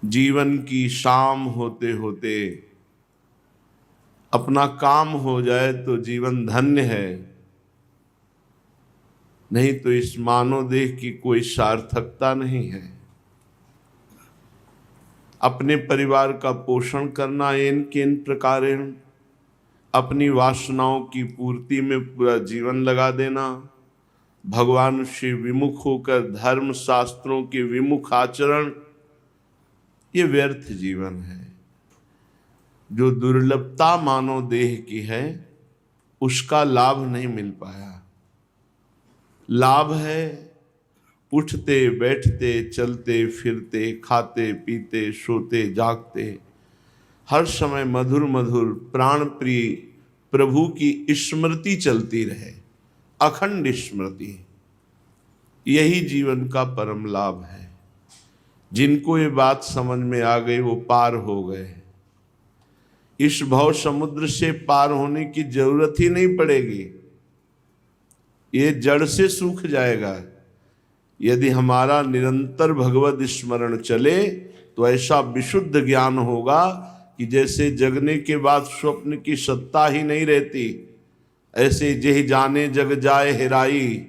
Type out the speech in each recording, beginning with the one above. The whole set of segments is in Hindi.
जीवन की शाम होते होते अपना काम हो जाए तो जीवन धन्य है, नहीं तो इस मानव देह की कोई सार्थकता नहीं है। अपने परिवार का पोषण करना इन किन प्रकारेण, अपनी वासनाओं की पूर्ति में पूरा जीवन लगा देना, भगवान से विमुख होकर धर्म शास्त्रों के विमुख आचरण, ये व्यर्थ जीवन है। जो दुर्लभता मानव देह की है उसका लाभ नहीं मिल पाया। लाभ है उठते बैठते चलते फिरते खाते पीते सोते जागते हर समय मधुर मधुर प्राण प्रिय प्रभु की स्मृति चलती रहे, अखंड स्मृति। यही जीवन का परम लाभ है। जिनको ये बात समझ में आ गई वो पार हो गए। इस भव समुद्र से पार होने की जरूरत ही नहीं पड़ेगी, ये जड़ से सूख जाएगा। यदि हमारा निरंतर भगवत स्मरण चले तो ऐसा विशुद्ध ज्ञान होगा कि जैसे जगने के बाद स्वप्न की सत्ता ही नहीं रहती, ऐसे जेहि जाने जग जाए हेराई,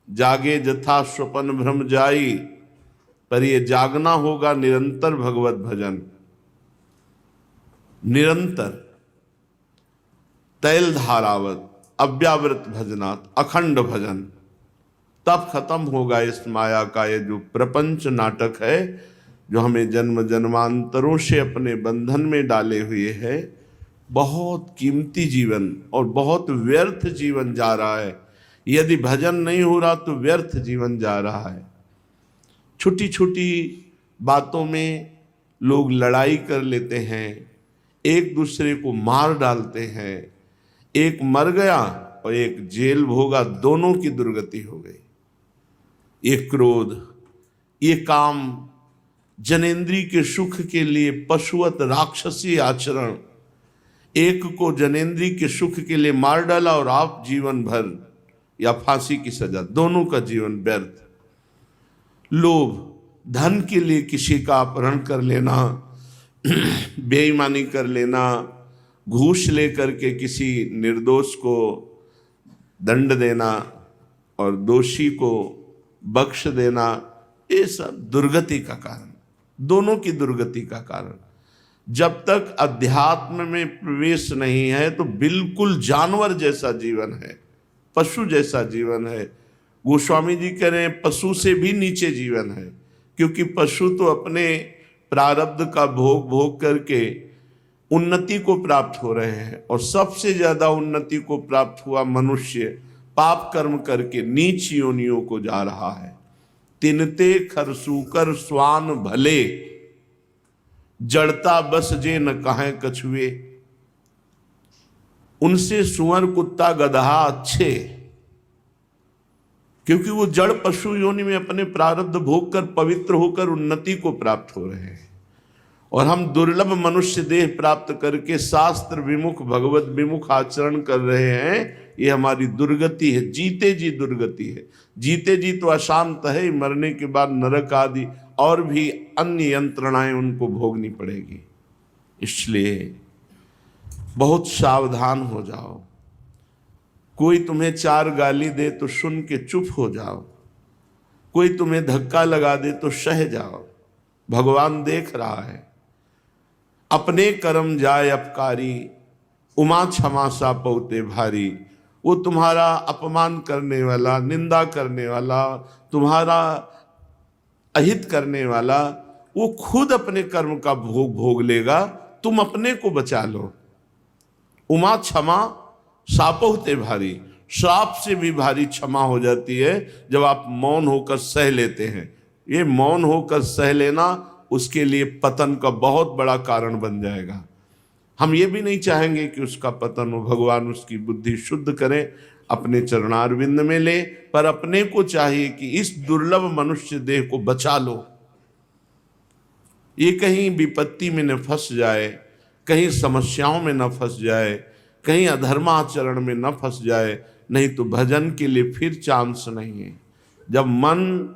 जागे जथा स्वप्न भ्रम जाई। पर ये जागना होगा निरंतर भगवत भजन, निरंतर तैल धारावत अव्यावृत भजनात् अखंड भजन। तब खत्म होगा इस माया का ये जो प्रपंच नाटक है, जो हमें जन्म जन्मांतरों से अपने बंधन में डाले हुए है। बहुत कीमती जीवन और बहुत व्यर्थ जीवन जा रहा है। यदि भजन नहीं हो रहा तो व्यर्थ जीवन जा रहा है। छोटी छोटी बातों में लोग लड़ाई कर लेते हैं, एक दूसरे को मार डालते हैं। एक मर गया और एक जेल भोगा, दोनों की दुर्गति हो गई। ये क्रोध, ये काम, जनेंद्री के सुख के लिए पशुवत राक्षसी आचरण, एक को जनेंद्री के सुख के लिए मार डाला और आप जीवन भर या फांसी की सजा, दोनों का जीवन व्यर्थ। लोभ, धन के लिए किसी का अपहरण कर लेना, बेईमानी कर लेना, घूस लेकर के किसी निर्दोष को दंड देना और दोषी को बख्श देना, ये सब दुर्गति का कारण, दोनों की दुर्गति का कारण। जब तक अध्यात्म में प्रवेश नहीं है तो बिल्कुल जानवर जैसा जीवन है, पशु जैसा जीवन है। गोस्वामी जी कह रहे हैं पशु से भी नीचे जीवन है, क्योंकि पशु तो अपने प्रारब्ध का भोग भोग करके उन्नति को प्राप्त हो रहे हैं, और सबसे ज्यादा उन्नति को प्राप्त हुआ मनुष्य पाप कर्म करके नीच योनियों को जा रहा है। तिनते खरसूकर स्वान भले, जड़ता बस जे न कहें कछुए। उनसे सुअर कुत्ता गधा अच्छे, क्योंकि वो जड़ पशु योनि में अपने प्रारब्ध भोग कर पवित्र होकर उन्नति को प्राप्त हो रहे हैं, और हम दुर्लभ मनुष्य देह प्राप्त करके शास्त्र विमुख भगवत विमुख आचरण कर रहे हैं। ये हमारी दुर्गति है, जीते जी दुर्गति है। जीते जी तो अशांत है, मरने के बाद नरक आदि और भी अन्य यंत्रणाएं उनको भोगनी पड़ेगी। इसलिए बहुत सावधान हो जाओ। कोई तुम्हें चार गाली दे तो सुन के चुप हो जाओ, कोई तुम्हें धक्का लगा दे तो सह जाओ। भगवान देख रहा है। अपने कर्म जाय अपकारी, उमा क्षमा सा पौते भारी। वो तुम्हारा अपमान करने वाला, निंदा करने वाला, तुम्हारा अहित करने वाला, वो खुद अपने कर्म का भोग भोग लेगा, तुम अपने को बचा लो। उमा क्षमा सापोहते भारी, श्राप से भी भारी क्षमा हो जाती है जब आप मौन होकर सह लेते हैं। ये मौन होकर सह लेना उसके लिए पतन का बहुत बड़ा कारण बन जाएगा। हम ये भी नहीं चाहेंगे कि उसका पतन हो। भगवान उसकी बुद्धि शुद्ध करें, अपने चरणारविंद में ले, पर अपने को चाहिए कि इस दुर्लभ मनुष्य देह को बचा लो। ये कहीं विपत्ति में न फंस जाए, कहीं समस्याओं में न फंस जाए, कहीं अधर्माचरण में न फंस जाए, नहीं तो भजन के लिए फिर चांस नहीं है। जब मन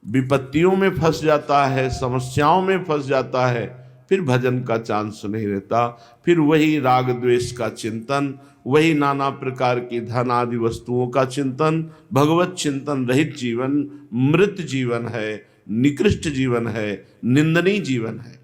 विपत्तियों में फंस जाता है, समस्याओं में फंस जाता है, फिर भजन का चांस नहीं रहता। फिर वही राग द्वेष का चिंतन, वही नाना प्रकार की धन आदि वस्तुओं का चिंतन। भगवत चिंतन रहित जीवन मृत जीवन है, निकृष्ट जीवन है, निंदनीय जीवन है।